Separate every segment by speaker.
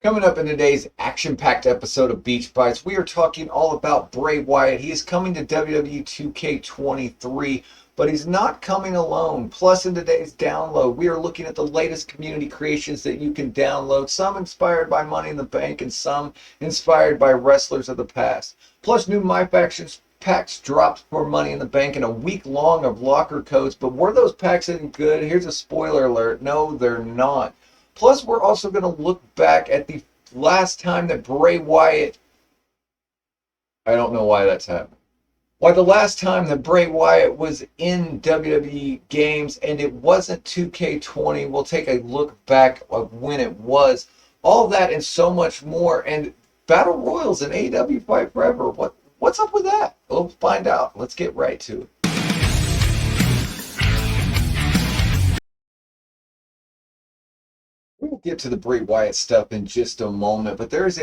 Speaker 1: Coming up in today's action-packed episode of Beach Bytes, we are talking all about Bray Wyatt. He is coming to WWE 2k23, but he's not coming alone. Plus, in today's download, we are looking at the latest community creations that you can download, some inspired by Money in the Bank and some inspired by wrestlers of the past. Plus, new My Factions packs dropped for Money in the Bank and a week long of locker codes, but were those packs any good? Here's a spoiler alert. No, they're not. Plus, we're also going to look back at the last time that Bray Wyatt, I don't know why that's happened. Why the last time that Bray Wyatt was in WWE games and it wasn't 2K20. We'll take a look back of when it was. All that and so much more. And Battle Royals in AEW Fight Forever. What's up with that? We'll find out. Let's get right to it. We'll get to the Bray Wyatt stuff in just a moment, but there is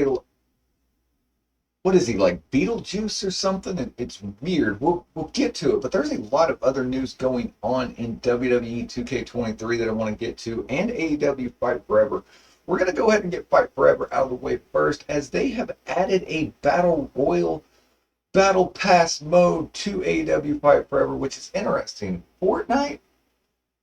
Speaker 1: what is he, like Beetlejuice or something? It's weird. We'll get to it, but there's a lot of other news going on in WWE 2K23 that I want to get to, and AEW Fight Forever. We're going to go ahead and get Fight Forever out of the way first, as they have added a Battle Royal Battle Pass mode to AEW Fight Forever, which is interesting. Fortnite,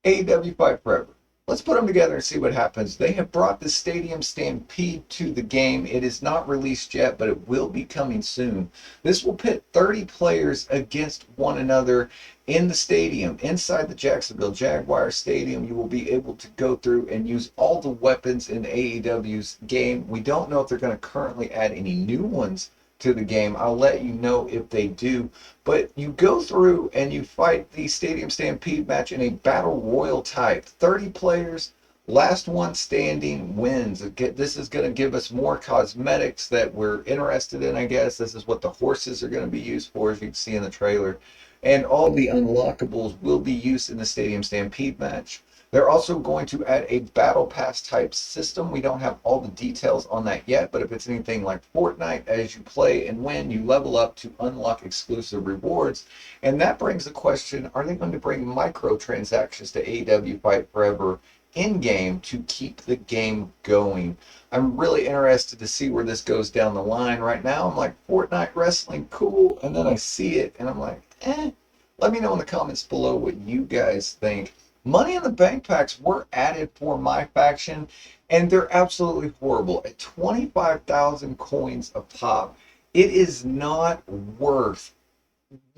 Speaker 1: AEW Fight Forever. Let's put them together and see what happens. They have brought the Stadium Stampede to the game. It is not released yet, but it will be coming soon. This will pit 30 players against one another in the stadium. Inside the Jacksonville Jaguars Stadium, you will be able to go through and use all the weapons in AEW's game. We don't know if they're going to currently add any new ones to the game. I'll let you know if they do. But you go through and you fight the Stadium Stampede match in a Battle Royal type. 30 players, last one standing wins. This is going to give us more cosmetics that we're interested in, I guess. This is what the horses are going to be used for, as you can see in the trailer. And all the unlockables will be used in the Stadium Stampede match. They're also going to add a Battle Pass type system. We don't have all the details on that yet, but if it's anything like Fortnite, as you play and win, you level up to unlock exclusive rewards. And that brings the question, are they going to bring microtransactions to AEW Fight Forever in-game to keep the game going? I'm really interested to see where this goes down the line. Right now, I'm like, Fortnite wrestling, cool. And then I see it, and I'm like, eh. Let me know in the comments below what you guys think. Money in the Bank packs were added for my faction, and they're absolutely horrible. At 25,000 coins a pop, it is not worth.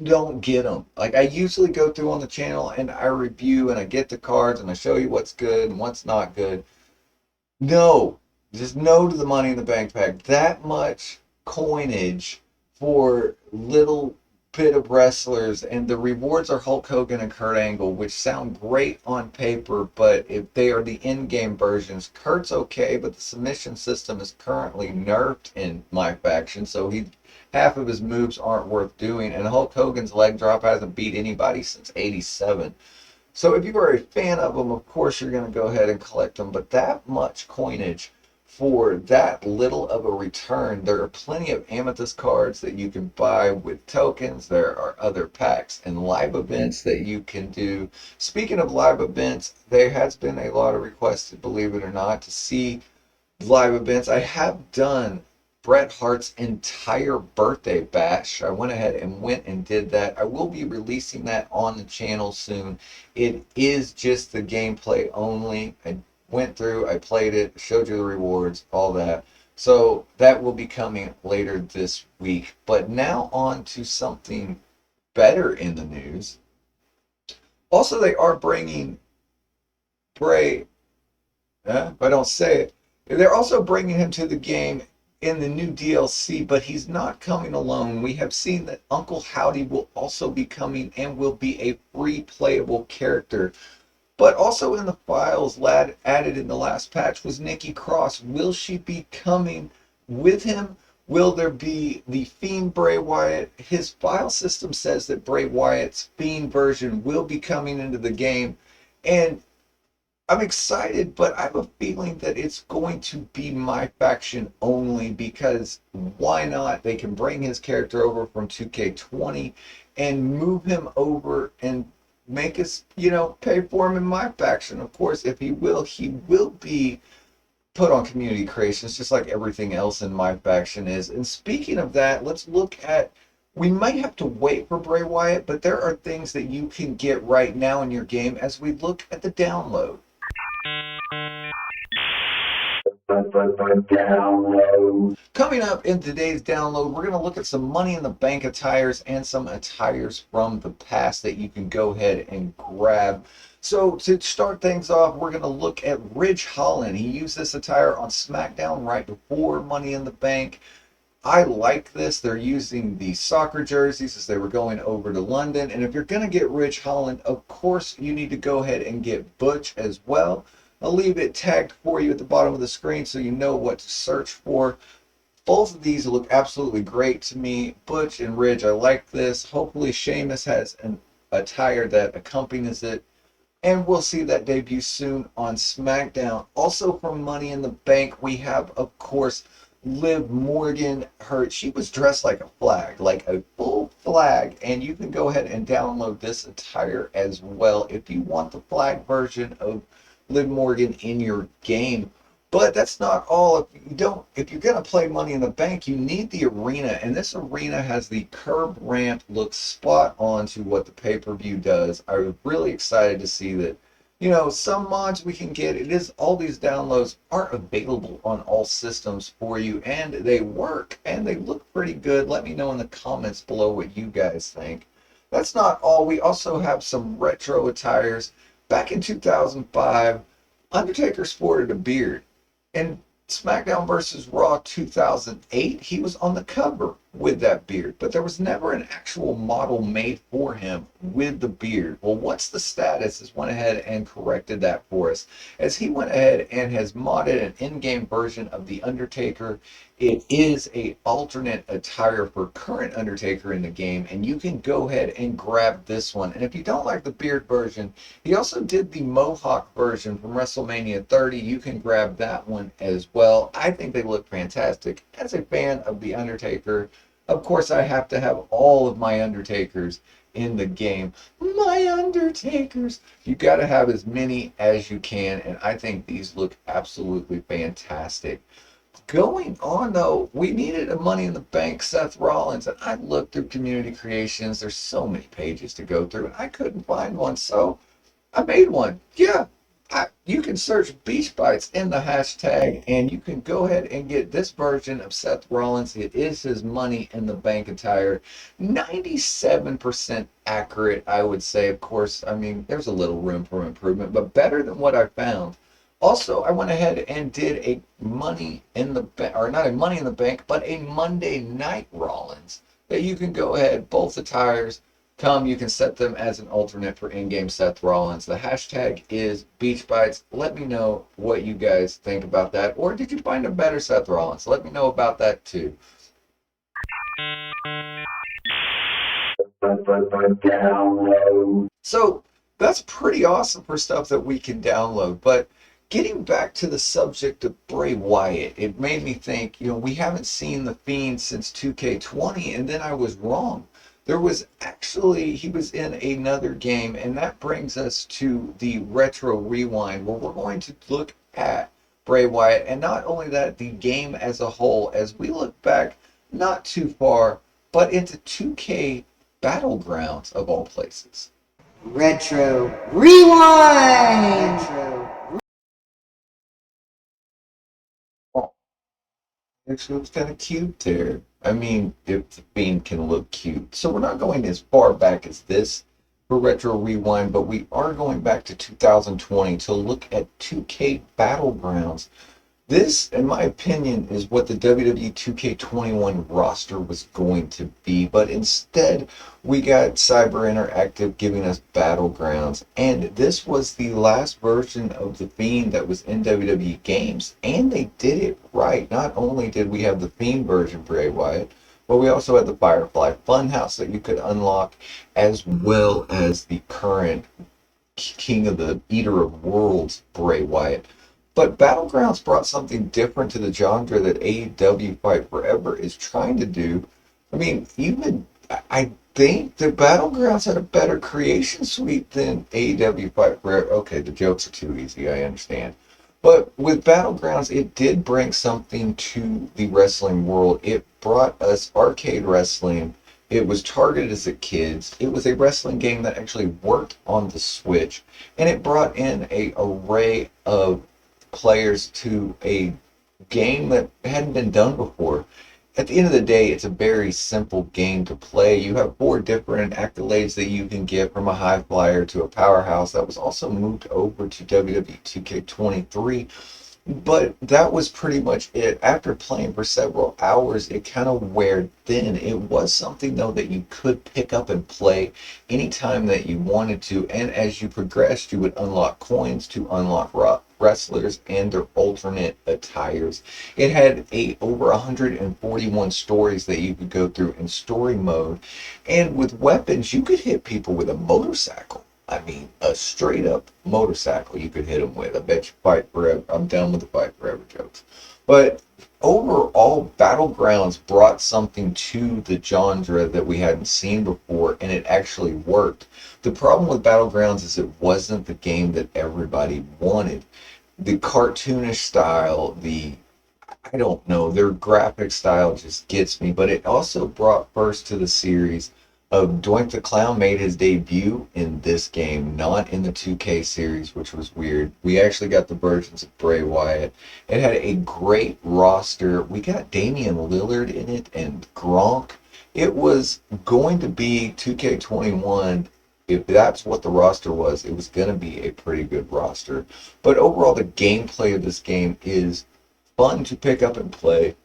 Speaker 1: Don't get them. Like, I usually go through on the channel and I review and I get the cards and I show you what's good and what's not good. No, just no to the Money in the Bank pack. That much coinage for little bit of wrestlers, and the rewards are Hulk Hogan and Kurt Angle, which sound great on paper, but if they are the in-game versions, Kurt's okay, but the submission system is currently nerfed in my faction, so half of his moves aren't worth doing, and Hulk Hogan's leg drop hasn't beat anybody since '87. So if you are a fan of them, of course you're going to go ahead and collect them, but that much coinage for that little of a return. There are plenty of Amethyst cards that you can buy with tokens. There are other packs and live events that you can do. Speaking of live events, there has been a lot of requests, believe it or not, to see live events. I have done Bret Hart's entire birthday bash. I went ahead and did that. I will be releasing that on the channel soon. It is just the gameplay only. I went through, I played it, showed you the rewards, all that. So that will be coming later this week. But now on to something better in the news. Also, they are bringing Bray, if I don't say it, they're also bringing him to the game in the new DLC, but he's not coming alone. We have seen that Uncle Howdy will also be coming and will be a free playable character. But also in the files added in the last patch was Nikki Cross. Will she be coming with him? Will there be the Fiend Bray Wyatt? His file system says that Bray Wyatt's Fiend version will be coming into the game. And I'm excited, but I have a feeling that it's going to be my faction only, because why not? They can bring his character over from 2K20 and move him over and make us, pay for him in my faction. Of course, if he will be put on community creations, just like everything else in my faction is. And speaking of that, let's look at. We might have to wait for Bray Wyatt, but there are things that you can get right now in your game as we look at the download. Coming up in today's download, we're going to look at some Money in the Bank attires and some attires from the past that you can go ahead and grab. So to start things off, we're going to look at Ridge Holland. He used this attire on SmackDown right before Money in the Bank. I like this. They're using the soccer jerseys as they were going over to London. And if you're going to get Ridge Holland, of course, you need to go ahead and get Butch as well. I'll leave it tagged for you at the bottom of the screen so you know what to search for. Both of these look absolutely great to me. Butch and Ridge, I like this. Hopefully Sheamus has an attire that accompanies it. And we'll see that debut soon on SmackDown. Also from Money in the Bank, we have, of course, Liv Morgan. She was dressed like a flag, like a full flag. And you can go ahead and download this attire as well if you want the flag version of Liv Morgan in your game. But that's not all. If you're gonna play Money in the Bank, you need the arena, and this arena has the curb ramp, looks spot on to what the pay-per-view does. I was really excited to see that. Some mods we can get. It is all these downloads are available on all systems for you, and they work and they look pretty good. Let me know in the comments below what you guys think. That's not all. We also have some retro attires. Back in 2005, Undertaker sported a beard. In SmackDown vs. Raw 2008, he was on the cover with that beard, but there was never an actual model made for him with the beard. Well, what's the status? Has went ahead and corrected that for us, as he went ahead and has modded an in-game version of the Undertaker. It is a alternate attire for current Undertaker in the game, and you can go ahead and grab this one. And if you don't like the beard version, he also did the Mohawk version from WrestleMania 30. You can grab that one as well. I think they look fantastic. As a fan of the Undertaker, of course, I have to have all of my Undertakers in the game. My Undertakers! You got to have as many as you can, and I think these look absolutely fantastic. Going on, though, we needed a Money in the Bank Seth Rollins, and I looked through community creations. There's so many pages to go through, and I couldn't find one, so I made one. Yeah, you can search BeachBytes in the hashtag, and you can go ahead and get this version of Seth Rollins. It is his Money in the Bank attire. 97% accurate, I would say. Of course, I mean, there's a little room for improvement, but better than what I found. Also, I went ahead and did a Money in the Bank, or not a Money in the Bank, but a Monday Night Rollins that you can go ahead, both attires. You can set them as an alternate for in-game Seth Rollins. The hashtag is BeachBytes. Let me know what you guys think about that. Or did you find a better Seth Rollins? Let me know about that too. So that's pretty awesome for stuff that we can download. But getting back to the subject of Bray Wyatt, it made me think, we haven't seen the Fiend since 2K20, and then I was wrong. He was in another game, and that brings us to the Retro Rewind, where we're going to look at Bray Wyatt, and not only that, the game as a whole, as we look back not too far, but into 2K Battlegrounds of all places.
Speaker 2: Retro Rewind!
Speaker 1: It looks kind of cute there. I mean, if the Fiend can look cute. So we're not going as far back as this for Retro Rewind, but we are going back to 2020 to look at 2K Battlegrounds. This, in my opinion, is what the WWE 2K21 roster was going to be, but instead we got Cyber Interactive giving us Battlegrounds, and this was the last version of the Fiend that was in WWE games, and they did it right. Not only did we have the Fiend version for Bray Wyatt, but we also had the Firefly Funhouse that you could unlock, as well as the current King of the Eater of Worlds Bray Wyatt. But Battlegrounds brought something different to the genre that AEW FightForever is trying to do. I mean, I think the Battlegrounds had a better creation suite than AEW FightForever. Okay, the jokes are too easy, I understand. But with Battlegrounds, it did bring something to the wrestling world. It brought us arcade wrestling. It was targeted as a kids. It was a wrestling game that actually worked on the Switch, and it brought in a array of players to a game that hadn't been done before. At the end of the day, it's a very simple game to play. You have four different accolades that you can get, from a high flyer to a powerhouse that was also moved over to WWE 2k23. But that was pretty much it. After playing for several hours, it kind of weared thin. It was something, though, that you could pick up and play anytime that you wanted to. And as you progressed, you would unlock coins to unlock wrestlers and their alternate attires. It had over 141 stories that you could go through in story mode. And with weapons, you could hit people with a motorcycle. I mean, a straight up motorcycle you could hit them with. I bet you Fight Forever. I'm done with the Fight Forever jokes. But overall, Battlegrounds brought something to the genre that we hadn't seen before, and it actually worked. The problem with Battlegrounds is it wasn't the game that everybody wanted. The cartoonish style, I don't know, their graphic style just gets me, but it also brought first to the series of Doink the Clown made his debut in this game, not in the 2K series, which was weird. We actually got the versions of Bray Wyatt. It had a great roster. We got Damian Lillard in it and Gronk. It was going to be 2K21. If that's what the roster was, it was going to be a pretty good roster. But overall, the gameplay of this game is fun to pick up and play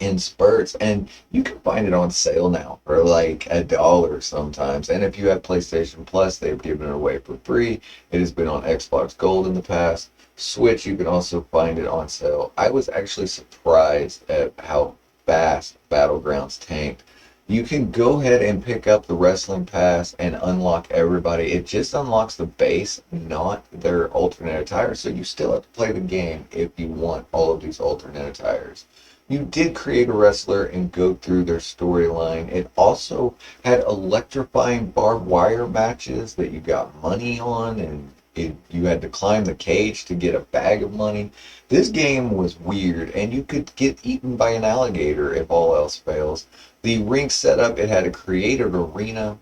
Speaker 1: in spurts, and you can find it on sale now for like $1 sometimes. And if you have PlayStation Plus, they've given it away for free. It has been on Xbox Gold in the past. Switch, you can also find it on sale. I was actually surprised at how fast Battlegrounds tanked. You can go ahead and pick up the Wrestling Pass and unlock everybody. It just unlocks the base, not their alternate attire. So you still have to play the game if you want all of these alternate attires. You did create a wrestler and go through their storyline. It also had electrifying barbed wire matches that you got money on, and you had to climb the cage to get a bag of money. This game was weird, and you could get eaten by an alligator if all else fails. The ring setup, it had a created arena.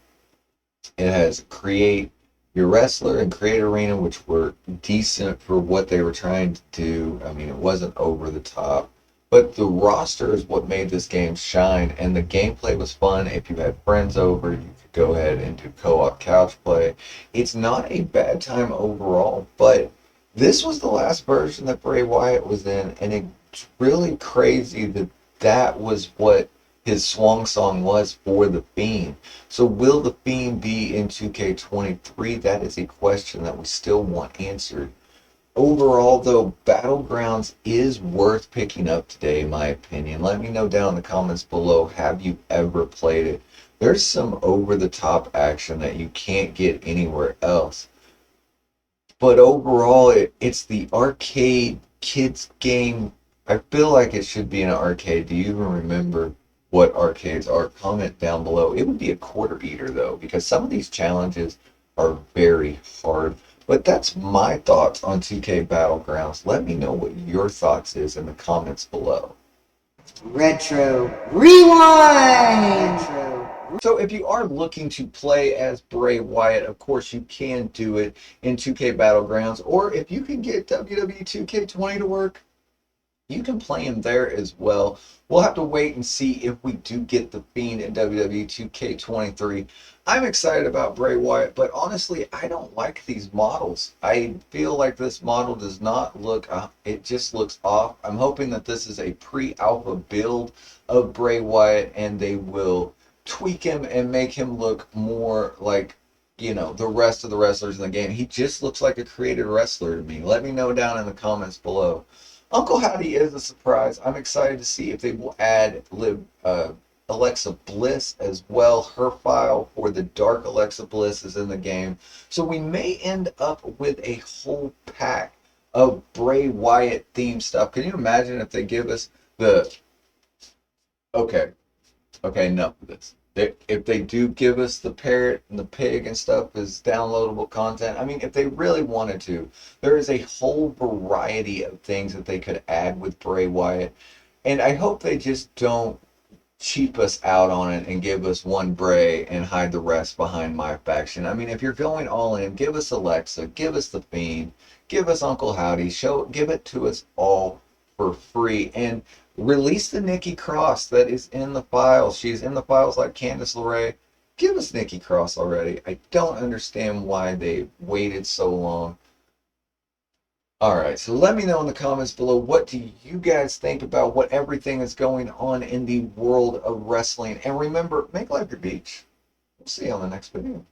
Speaker 1: It has create your wrestler and create arena, which were decent for what they were trying to do. I mean, it wasn't over the top. But the roster is what made this game shine, and the gameplay was fun. If you had friends over, you could go ahead and do co-op couch play. It's not a bad time overall, but this was the last version that Bray Wyatt was in, and it's really crazy that that was what his swan song was for the Fiend. So will the Fiend be in 2K23? That is a question that we still want answered. Overall, though, Battlegrounds is worth picking up today, in my opinion. Let me know down in the comments below, have you ever played it? There's some over-the-top action that you can't get anywhere else. But overall, it's the arcade kids game. I feel like it should be an arcade. Do you even remember what arcades are? Comment down below. It would be a quarter eater, though, because some of these challenges are very hard. But that's my thoughts on 2K Battlegrounds. Let me know what your thoughts is in the comments below.
Speaker 2: Retro Rewind!
Speaker 1: So if you are looking to play as Bray Wyatt, of course you can do it in 2K Battlegrounds. Or if you can get WWE 2K20 to work, you can play him there as well. We'll have to wait and see if we do get the Fiend in WWE 2K23. I'm excited about Bray Wyatt, but honestly, I don't like these models. I feel like this model does not look, it just looks off. I'm hoping that this is a pre-alpha build of Bray Wyatt, and they will tweak him and make him look more like, you know, the rest of the wrestlers in the game. He just looks like a created wrestler to me. Let me know down in the comments below. Uncle Howdy is a surprise. I'm excited to see if they will add Alexa Bliss as well. Her file for the Dark Alexa Bliss is in the game. So we may end up with a whole pack of Bray Wyatt themed stuff. Can you imagine if they give us the... Okay, enough of this. If they do give us the parrot and the pig and stuff as downloadable content, I mean, if they really wanted to, there is a whole variety of things that they could add with Bray Wyatt. And I hope they just don't cheap us out on it and give us one Bray and hide the rest behind my faction. I mean, if you're going all in, give us Alexa, give us the Fiend, give us Uncle Howdy, give it to us all for free, and release the Nikki Cross that is in the files. She's in the files like Candice LeRae. Give us Nikki Cross already. I don't understand why they waited so long. All right, so let me know in the comments below, what do you guys think about what everything is going on in the world of wrestling? And remember, make life your beach. We'll see you on the next video.